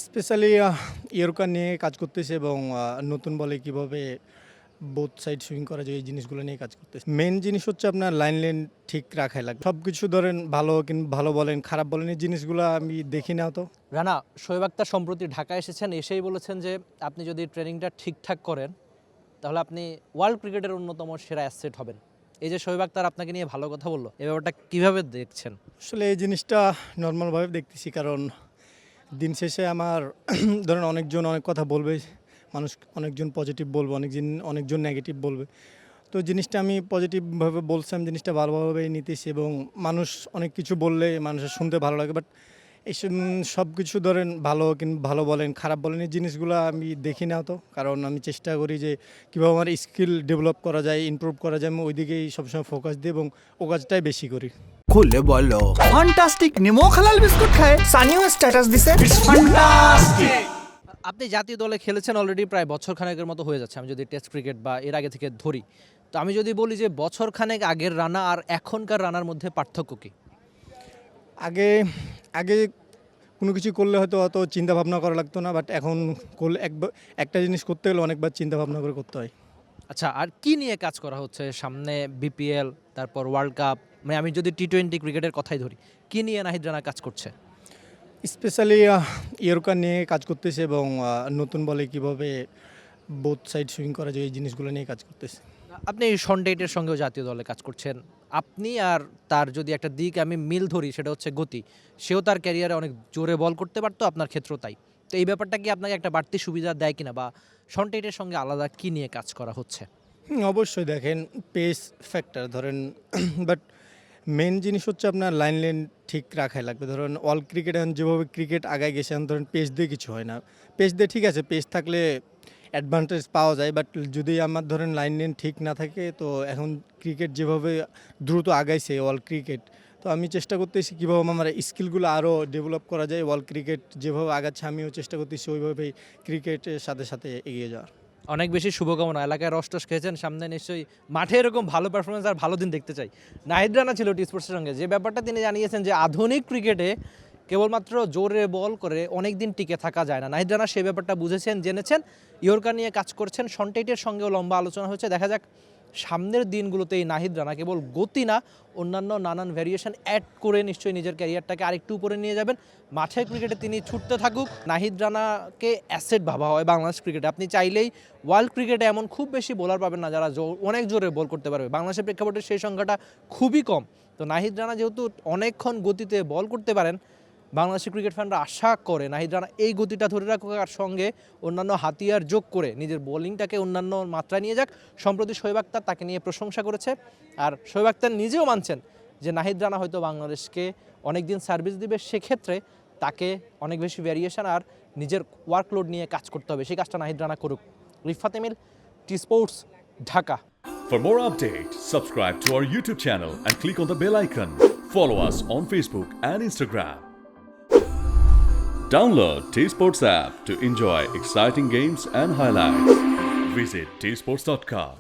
Specially yorker নিয়ে কাজ করতেছে এবং নতুন বলে কিভাবে বোথ সাইড সুইং করা যায় এই জিনিসগুলো নিয়ে কাজ করতেছে। মেন জিনিস হচ্ছে আপনার লাইন লেন ঠিক রাখাই লাগবে। সব কিছু ধরেন ভালো বলেন খারাপ বলেন এই জিনিসগুলো আমি দেখি না তো। রানা, শোয়েব আক্তার সম্প্রতি ঢাকায় এসেছেন, এসেই বলেছেন যে আপনি যদি ট্রেনিংটা ঠিকঠাক করেন তাহলে আপনি ওয়ার্ল্ড ক্রিকেটের অন্যতম সেরা অ্যাসেট হবেন। এই যে শোয়েব আক্তার আপনাকে নিয়ে ভালো কথা বললো, এই ব্যাপারটা কীভাবে দেখছেন? আসলে এই জিনিসটা নর্মালভাবে দেখতেছি, কারণ দিন শেষে আমার ধরেন অনেকজন অনেক কথা বলবে, মানুষ অনেকজন পজিটিভ বলবে, অনেকজন নেগেটিভ বলবে। তো জিনিসটা আমি পজিটিভভাবে বলছিলাম, জিনিসটা ভালোভাবেই নিতেছি এবং মানুষ অনেক কিছু বললে মানুষের শুনতে ভালো লাগে। বাট এইসব সব কিছু ধরেন ভালো বলেন খারাপ বলেন এই জিনিসগুলো আমি দেখি না তো, কারণ আমি চেষ্টা করি যে কীভাবে আমার স্কিল ডেভেলপ করা যায়, ইমপ্রুভ করা যায়, আমি ওই দিকেই সবসময় ফোকাস দিই এবং ও কাজটাই বেশি করি। খুলে বলো ফ্যান্টাস্টিক নিমো খালাল বিস্কুট খায় সানিও স্ট্যাটাস দিছে ফ্যান্টাস্টিক। আপনি জাতীয় দলে খেলেছেন অলরেডি প্রায় বছরখানেকের মতো হয়ে যাচ্ছে, আমি যদি টেস্ট ক্রিকেট বা এর আগে থেকে ধরি। তো আমি যদি বলি যে বছরখানেক আগের রানা আর এখনকার রানার মধ্যে পার্থক্য কী? আগে আগে কোনো কিছু করলে হয়তো অত চিন্তা ভাবনা করা লাগতো না, বাট এখন করলে একটা জিনিস করতে গেলে অনেকবার চিন্তা ভাবনা করে করতে হয়। আচ্ছা, আর কি নিয়ে কাজ করা হচ্ছে? সামনে বিপিএল, তারপর ওয়ার্ল্ড কাপ, মানে আমি যদি টি-20 ক্রিকেটের কথাই ধরি, কি নিয়ে নাহিদ রানা কাজ করছে? স্পেশালি ইয়র্কার নিয়ে কাজ করতেছে এবং নতুন বলে কিভাবে বোথ সাইড সুইং করা যায় এই জিনিসগুলো নিয়ে কাজ করতেছে। আপনি শন টেটের সঙ্গেও জাতীয় দলে কাজ করছেন। আপনি আর তার যদি একটা দিক আমি মিল ধরি, সেটা হচ্ছে গতি। সেও তার ক্যারিয়ারে অনেক জোরে বল করতে পারতো, আপনার ক্ষেত্রেও তাই। তো এই ব্যাপারটা কি আপনাকে একটা বাড়তি সুবিধা দেয় কিনা, বা শন টেটের সঙ্গে আলাদা কি নিয়ে কাজ করা হচ্ছে? অবশ্যই দেখেন পেস ফ্যাক্টর ধরেন, বাট মেন জিনিস হচ্ছে আপনার লাইন লেন ঠিক রাখাই লাগবে। ধরেন অল ক্রিকেট এখন যেভাবে ক্রিকেট আগায় গেছে, এখন ধরেন পেস দিয়ে কিছু হয় না। পেস দিয়ে ঠিক আছে, পেস থাকলে অ্যাডভান্টেজ পাওয়া যায়, বাট যদি আমার ধরেন লাইন লেন ঠিক না থাকে, তো এখন ক্রিকেট যেভাবে দ্রুত আগাইছে ওয়ার্ল্ড ক্রিকেট, তো আমি চেষ্টা করতেছি কীভাবে আমার স্কিলগুলো আরও ডেভেলপ করা যায়। ওয়ার্ল্ড ক্রিকেট যেভাবে আগাচ্ছে আমিও চেষ্টা করতেছি ওইভাবেই ক্রিকেটের সাথে সাথে এগিয়ে যাওয়ার। অনেক বেশি শুভকামনা। এলাকায় রস-টস খেয়েছেন, সামনে নিশ্চয়ই মাঠে এরকম ভালো পারফরমেন্স আর ভালো দিন দেখতে চাই। নাহিদ রানা ছিল টি স্পোর্টসের সঙ্গে, যে ব্যাপারটা তিনি জানিয়েছেন যে আধুনিক ক্রিকেটে কেবলমাত্র জোরে বল করে অনেক দিন টিকে থাকা যায় না। নাহিদ রানা সেই ব্যাপারটা বুঝেছেন, জেনেছেন, ইয়র্কার নিয়ে কাজ করছেন। শন টেটের সঙ্গেও লম্বা আলোচনা হয়েছে। দেখা যাক সামনের দিনগুলোতে এই নাহিদ রানা কেবল গতি না, অন্যান্য নানান ভ্যারিয়েশন অ্যাড করে নিশ্চয়ই নিজের ক্যারিয়ারটাকে আরেকটু উপরে নিয়ে যাবেন। মাঠের ক্রিকেটে তিনি ছুটতে থাকুক। নাহিদ রানাকে অ্যাসেট ভাবা হয় বাংলাদেশ ক্রিকেটে। আপনি চাইলেই ওয়ার্ল্ড ক্রিকেটে এমন খুব বেশি বোলার পাবেন না যারা অনেক জোরে বল করতে পারবে। বাংলাদেশের প্রেক্ষাপটে সেই সংখ্যাটা খুবই কম। তো নাহিদ রানা যেহেতু অনেকক্ষণ গতিতে বল করতে পারেন, বাংলাদেশের ক্রিকেট ফ্যানরা আশা করে নাহিদ রানা এই গতিটা ধরে রাখুক, আর সঙ্গে অন্যান্য হাতিয়ার যোগ করে নিজের বোলিংটাকে অন্যান্য মাত্রায় নিয়ে যাক। সম্প্রতি শোয়েব আক্তার তাকে নিয়ে প্রশংসা করেছে, আর শোয়েব আক্তার নিজেও মানছেন যে নাহিদ রানা হয়তো বাংলাদেশকে অনেক দিন সার্ভিস দিবে। সেক্ষেত্রে তাকে অনেক বেশি ভ্যারিয়েশন আর নিজের ওয়ার্কলোড নিয়ে কাজ করতে হবে, সেই কাজটা নাহিদ রানা করুক। Rifat Emil, T Sports, Dhaka. For more updates, subscribe to our YouTube channel and click on the bell icon. Follow us on Facebook and Instagram. Download T-Sports app to enjoy exciting games and highlights. Visit tsports.com.